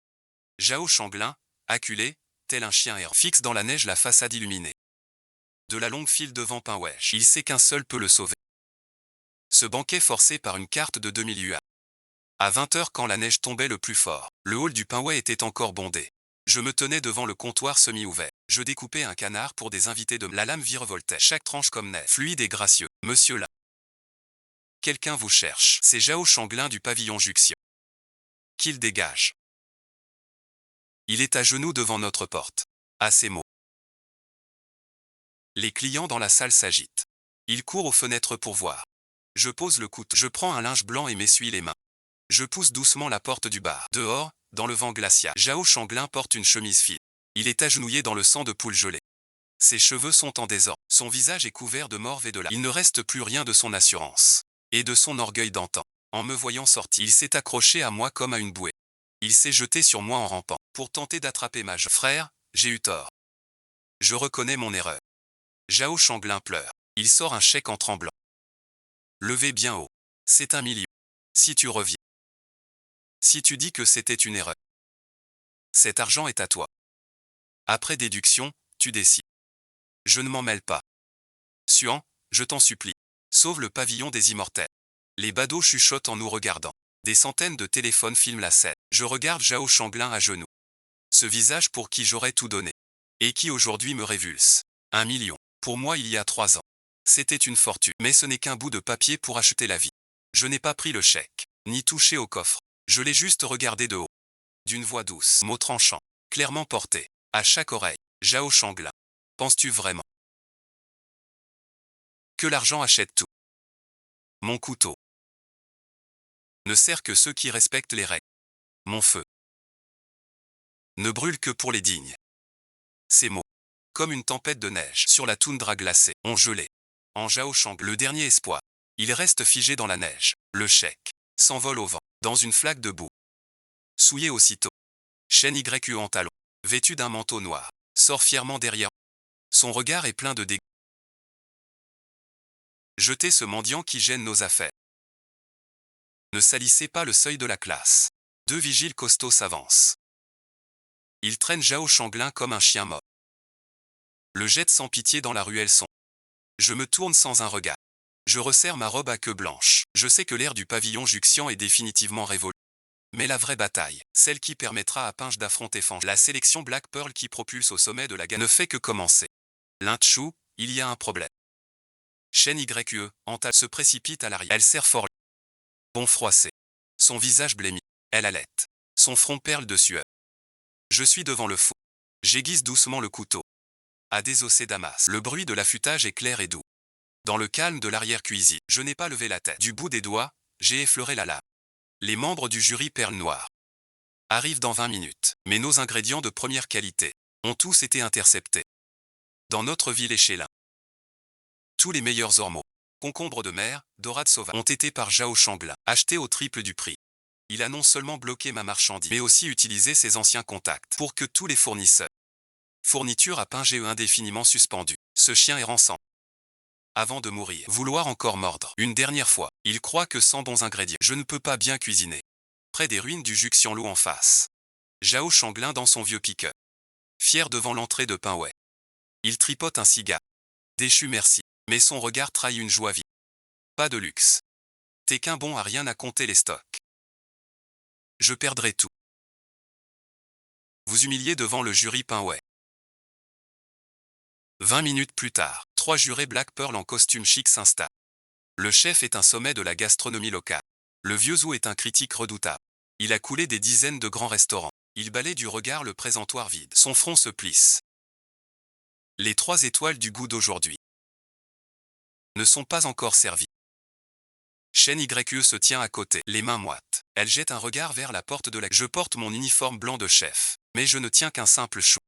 Zhao Shanglin, acculé, tel un chien errant, fixe dans la neige la façade illuminée. De la longue file devant Pinway. Il sait qu'un seul peut le sauver. Ce banquet forcé par une carte de 2000 yuan. À 20 heures quand la neige tombait le plus fort, le hall du Pinway était encore bondé. Je me tenais devant le comptoir semi-ouvert. Je découpais un canard pour des invités de la lame virevoltait. Chaque tranche comme neige. Fluide et gracieux. Monsieur là. Quelqu'un vous cherche. C'est Zhao Shanglin du pavillon Juxian. Qu'il dégage. Il est à genoux devant notre porte. À ces mots. Les clients dans la salle s'agitent. Il court aux fenêtres pour voir. Je pose le couteau. Je prends un linge blanc et m'essuie les mains. Je pousse doucement la porte du bar. Dehors, dans le vent glacial, Zhao Shanglin porte une chemise fine. Il est agenouillé dans le sang de poule gelée. Ses cheveux sont en désordre. Son visage est couvert de morve et de larmes. Il ne reste plus rien de son assurance. Et de son orgueil d'antan. En me voyant sortir, il s'est accroché à moi comme à une bouée. Il s'est jeté sur moi en rampant. Pour tenter d'attraper ma jambe. Frère, j'ai eu tort. Je reconnais mon erreur. Zhao Shanglin pleure. Il sort un chèque en tremblant. Levez bien haut. C'est 1 million. Si tu reviens. Si tu dis que c'était une erreur. Cet argent est à toi. Après déduction, tu décides. Je ne m'en mêle pas. Suant, je t'en supplie. Sauve le pavillon des immortels. Les badauds chuchotent en nous regardant. Des centaines de téléphones filment la scène. Je regarde Zhao Shanglin à genoux. Ce visage pour qui j'aurais tout donné. Et qui aujourd'hui me révulse. 1 million. Pour moi il y a 3 ans. C'était une fortune. Mais ce n'est qu'un bout de papier pour acheter la vie. Je n'ai pas pris le chèque. Ni touché au coffre. Je l'ai juste regardé de haut. D'une voix douce. Mot tranchant. Clairement porté. À chaque oreille. Zhao Shanglin. Penses-tu vraiment que l'argent achète tout? Mon couteau ne sert que ceux qui respectent les règles. Mon feu ne brûle que pour les dignes. Ces mots, comme une tempête de neige sur la toundra glacée, ont gelé. En Zhao Shanglin, le dernier espoir. Il reste figé dans la neige. Le chèque s'envole au vent, dans une flaque de boue. Souillé aussitôt. Shen Yue en talons, vêtu d'un manteau noir, sort fièrement derrière. Son regard est plein de dégoût. Jetez ce mendiant qui gêne nos affaires. Ne salissez pas le seuil de la classe. 2 vigiles costauds s'avancent. Ils traînent Zhao Shanglin comme un chien mort. Le jettent sans pitié dans la ruelle sombre. Je me tourne sans un regard. Je resserre ma robe à queue blanche. Je sais que l'ère du pavillon Juxian est définitivement révolue. Mais la vraie bataille, celle qui permettra à Pinge d'affronter Fange, la sélection Black Pearl qui propulse au sommet de la gamme, ne fait que commencer. Linchu, il y a un problème. Shen Yue, Antal se précipite à l'arrière. Elle serre fort. Bon froissé. Son visage blêmi. Elle halète. Son front perle de sueur. Je suis devant le fou. J'aiguise doucement le couteau. À désosser Damas. Le bruit de l'affûtage est clair et doux. Dans le calme de l'arrière-cuisine, je n'ai pas levé la tête. Du bout des doigts, j'ai effleuré la lame. Les membres du jury Perle Noire arrivent dans 20 minutes. Mais nos ingrédients de première qualité ont tous été interceptés. Dans notre ville échelin, tous les meilleurs ormeaux, concombres de mer, dorades sauvages, ont été par Zhao Shanglin, achetés au triple du prix. Il a non seulement bloqué ma marchandise, mais aussi utilisé ses anciens contacts pour que tous les fournisseurs, fournitures à Pinge indéfiniment suspendues. Ce chien est rançant. Avant de mourir, vouloir encore mordre. Une dernière fois, il croit que sans bons ingrédients, je ne peux pas bien cuisiner. Près des ruines du Juxianlu en face. Zhao Shanglin dans son vieux pick-up. Fier devant l'entrée de Pinway. Il tripote un cigare. Déchu merci. Mais son regard trahit une joie vive. Pas de luxe. T'es qu'un bon à rien à compter les stocks. Je perdrai tout. Vous humiliez devant le jury Pinway. 20 minutes plus tard, 3 jurés Black Pearl en costume chic s'installent. Le chef est un sommet de la gastronomie locale. Le vieux Zhou est un critique redoutable. Il a coulé des dizaines de grands restaurants. Il balaie du regard le présentoir vide. Son front se plisse. Les 3 étoiles du goût d'aujourd'hui ne sont pas encore servies. Shen Yue se tient à côté, les mains moites. Elle jette un regard vers la porte de la... Je porte mon uniforme blanc de chef, mais je ne tiens qu'un simple chou.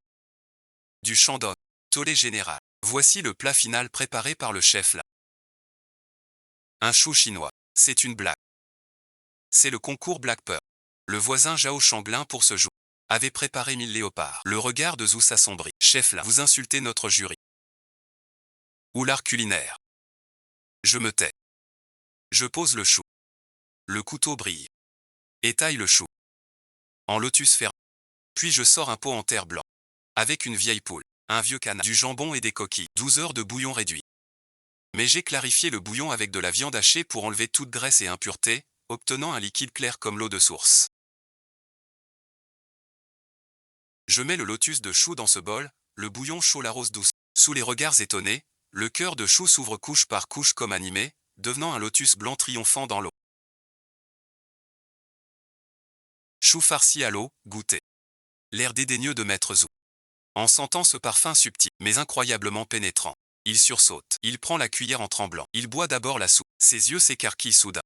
Du Shandong, tollé général. Voici le plat final préparé par le chef là. Un chou chinois. C'est une blague. C'est le concours Black Pearl. Le voisin Zhao Shanglin pour ce jour avait préparé 1000 léopards. Le regard de Zhou s'assombrit. Chef là, vous insultez notre jury. Ou l'art culinaire. Je me tais. Je pose le chou. Le couteau brille. Étaille le chou. En lotus ferme. Puis je sors un pot en terre blanc. Avec une vieille poule, un vieux canard, du jambon et des coquilles, 12 heures de bouillon réduit. Mais j'ai clarifié le bouillon avec de la viande hachée pour enlever toute graisse et impureté, obtenant un liquide clair comme l'eau de source. Je mets le lotus de chou dans ce bol, le bouillon chaud l'arrose douce. Sous les regards étonnés, le cœur de chou s'ouvre couche par couche comme animé, devenant un lotus blanc triomphant dans l'eau. Chou farci à l'eau, goûté. L'air dédaigneux de Maître Zhou. En sentant ce parfum subtil, mais incroyablement pénétrant, il sursaute. Il prend la cuillère en tremblant. Il boit d'abord la soupe. Ses yeux s'écarquillent soudain.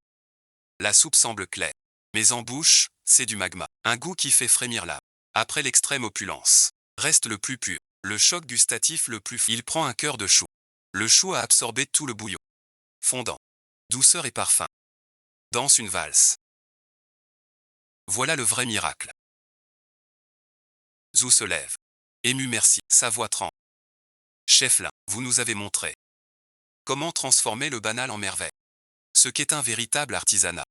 La soupe semble claire. Mais en bouche, c'est du magma. Un goût qui fait frémir l'âme. Après l'extrême opulence, reste le plus pur. Le choc gustatif le plus fort. Il prend un cœur de chou. Le chou a absorbé tout le bouillon. Fondant. Douceur et parfum. Danse une valse. Voilà le vrai miracle. Zhou se lève. Ému merci. Sa voix tremble. Chef Lin, vous nous avez montré comment transformer le banal en merveille. Ce qu'est un véritable artisanat.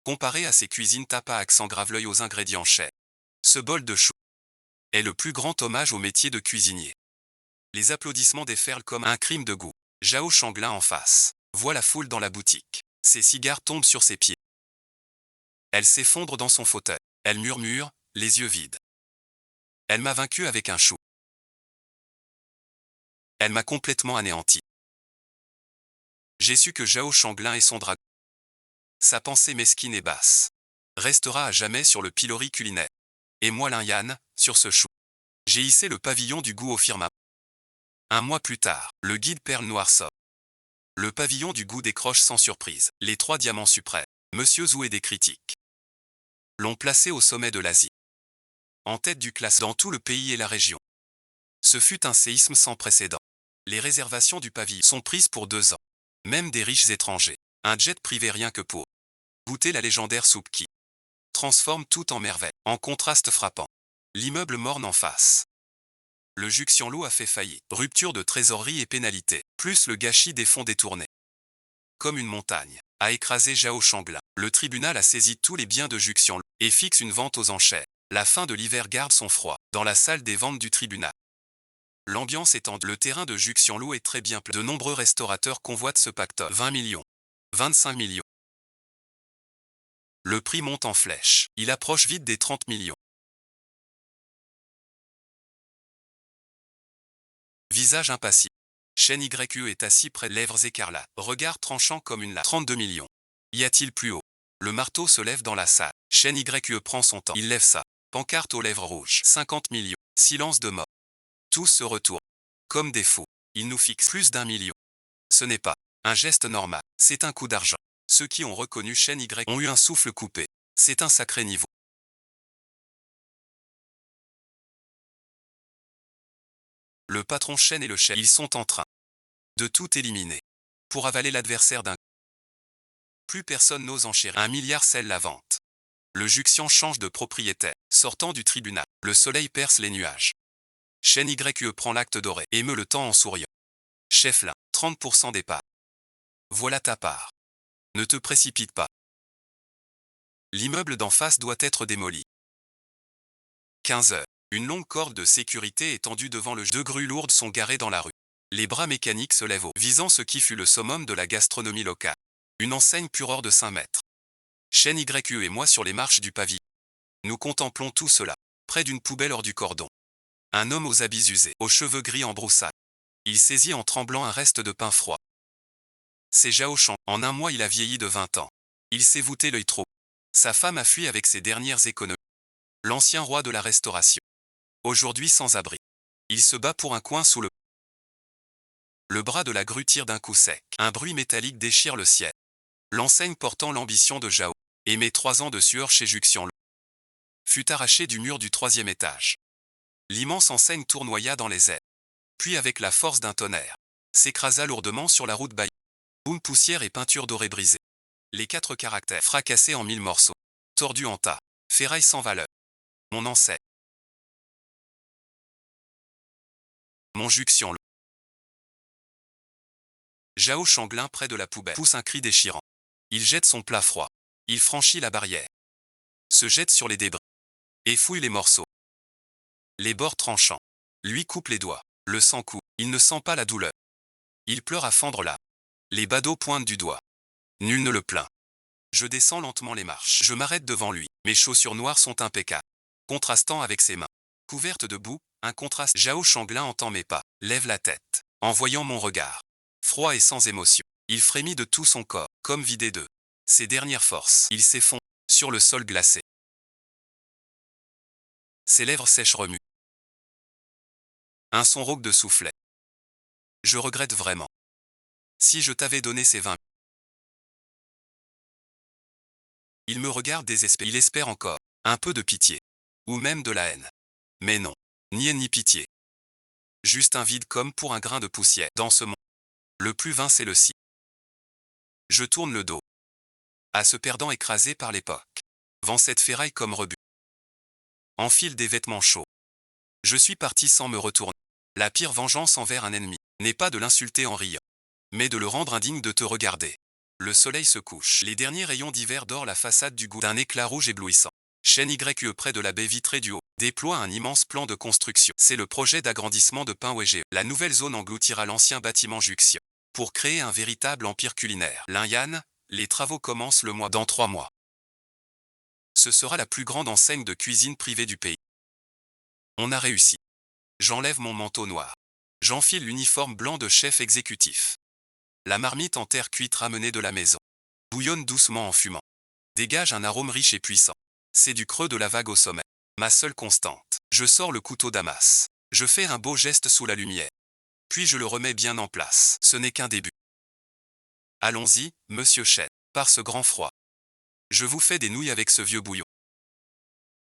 Comparé à ces cuisines tapas à accent grave-l'œil aux ingrédients chers, ce bol de chou est le plus grand hommage au métier de cuisinier. Les applaudissements déferlent comme un crime de goût. Zhao Shanglin en face voit la foule dans la boutique. Ses cigares tombent sur ses pieds. Elle s'effondre dans son fauteuil. Elle murmure, les yeux vides. Elle m'a vaincu avec un chou. Elle m'a complètement anéanti. J'ai su que Zhao Shanglin est son dragon. Sa pensée mesquine et basse restera à jamais sur le pilori culinaire. Et moi Lin Yan, sur ce chou. J'ai hissé le pavillon du goût au firmament. Un mois plus tard, le guide Perle Noire sort. Le pavillon du goût décroche sans surprise. Les 3 diamants suprêmes, Monsieur Zhou et des critiques, l'ont placé au sommet de l'Asie. En tête du classement dans tout le pays et la région. Ce fut un séisme sans précédent. Les réservations du pavillon sont prises pour 2 ans. Même des riches étrangers. Un jet privé rien que pour goûter la légendaire soupe qui transforme tout en merveille. En contraste frappant, l'immeuble morne en face. Le Juxianlu a fait faillite. Rupture de trésorerie et pénalité, plus le gâchis des fonds détournés. Comme une montagne, a écrasé Zhao Shanglin. Le tribunal a saisi tous les biens de Juxianlu et fixe une vente aux enchères. La fin de l'hiver garde son froid dans la salle des ventes du tribunal. L'ambiance est tendue. Le terrain de Juxianlu est très bien plein. De nombreux restaurateurs convoitent ce pactole. 20 millions. 25 millions. Le prix monte en flèche. Il approche vite des 30 millions. Visage impassible. Shen YE est assis près de lèvres écarlates. Regard tranchant comme une lame. 32 millions. Y a-t-il plus haut? Le marteau se lève dans la salle. Shen YE prend son temps. Il lève sa pancarte aux lèvres rouges. 50 millions. Silence de mort. Tous se retournent. Comme des fous. Ils nous fixent plus d'1 million. Ce n'est pas un geste normal. C'est un coup d'argent. Ceux qui ont reconnu Shen Y ont eu un souffle coupé. C'est un sacré niveau. Le patron Shen et le chef, ils sont en train de tout éliminer pour avaler l'adversaire d'un. Plus personne n'ose enchérir. 1 milliard scelle la vente. Le Juxian change de propriétaire. Sortant du tribunal, le soleil perce les nuages. Shen YE prend l'acte doré, émeut le temps en souriant. Chef Lin, 30% des parts. Voilà ta part. Ne te précipite pas. L'immeuble d'en face doit être démoli. 15 heures. Une longue corde de sécurité est tendue devant le. 2 grues lourdes sont garées dans la rue. Les bras mécaniques se lèvent haut, visant ce qui fut le summum de la gastronomie locale. Une enseigne Puror de 5 mètres. Shen YE et moi sur les marches du pavillon. Nous contemplons tout cela, près d'une poubelle hors du cordon. Un homme aux habits usés, aux cheveux gris en broussailles. Il saisit en tremblant un reste de pain froid. C'est Zhao Shan. En un mois il a vieilli de 20 ans. Il s'est voûté l'œil trop. Sa femme a fui avec ses dernières économies. L'ancien roi de la restauration. Aujourd'hui sans abri. Il se bat pour un coin sous le. Le bras de la grue tire d'un coup sec. Un bruit métallique déchire le ciel. L'enseigne portant l'ambition de Zhao, et mes 3 ans de sueur chez Juxianlu, fut arrachée du mur du 3e étage. L'immense enseigne tournoya dans les airs. Puis avec la force d'un tonnerre, s'écrasa lourdement sur la route Baï. Boum, poussière et peinture dorée brisée. Les 4 caractères fracassés en 1000 morceaux. Tordus en tas. Ferraille sans valeur. Mon enseigne. Mon Juxianlu. Zhao Shanglin près de la poubelle pousse un cri déchirant. Il jette son plat froid. Il franchit la barrière. Se jette sur les débris. Et fouille les morceaux. Les bords tranchants. Lui coupe les doigts. Le sang coule. Il ne sent pas la douleur. Il pleure à fendre là. Les badauds pointent du doigt. Nul ne le plaint. Je descends lentement les marches. Je m'arrête devant lui. Mes chaussures noires sont impeccables. Contrastant avec ses mains. Couvertes de boue, un contraste. Zhao Shanglin entend mes pas. Lève la tête. En voyant mon regard. Froid et sans émotion. Il frémit de tout son corps, comme vidé de ses dernières forces. Il s'effondre sur le sol glacé. Ses lèvres sèches remuent. Un son rauque de soufflet. Je regrette vraiment. Si je t'avais donné ces 20. Il me regarde désespéré. Il espère encore un peu de pitié. Ou même de la haine. Mais non. Ni haine ni pitié. Juste un vide comme pour un grain de poussière. Dans ce monde, le plus vain c'est le si. Je tourne le dos. À ce perdant écrasé par l'époque. Vends cette ferraille comme rebut. Enfile des vêtements chauds. Je suis parti sans me retourner. La pire vengeance envers un ennemi n'est pas de l'insulter en riant, mais de le rendre indigne de te regarder. Le soleil se couche. Les derniers rayons d'hiver dorent la façade du goût d'un éclat rouge éblouissant. Shen YE près de la baie vitrée du haut déploie un immense plan de construction. C'est le projet d'agrandissement de Pinwege. La nouvelle zone engloutira l'ancien bâtiment Juxian pour créer un véritable empire culinaire. Linyan, les travaux commencent dans 3 mois. Ce sera la plus grande enseigne de cuisine privée du pays. On a réussi. J'enlève mon manteau noir. J'enfile l'uniforme blanc de chef exécutif. La marmite en terre cuite ramenée de la maison bouillonne doucement en fumant. Dégage un arôme riche et puissant. C'est du creux de la vague au sommet. Ma seule constante. Je sors le couteau Damas. Je fais un beau geste sous la lumière. Puis je le remets bien en place. Ce n'est qu'un début. Allons-y, monsieur Shen. Par ce grand froid. Je vous fais des nouilles avec ce vieux bouillon.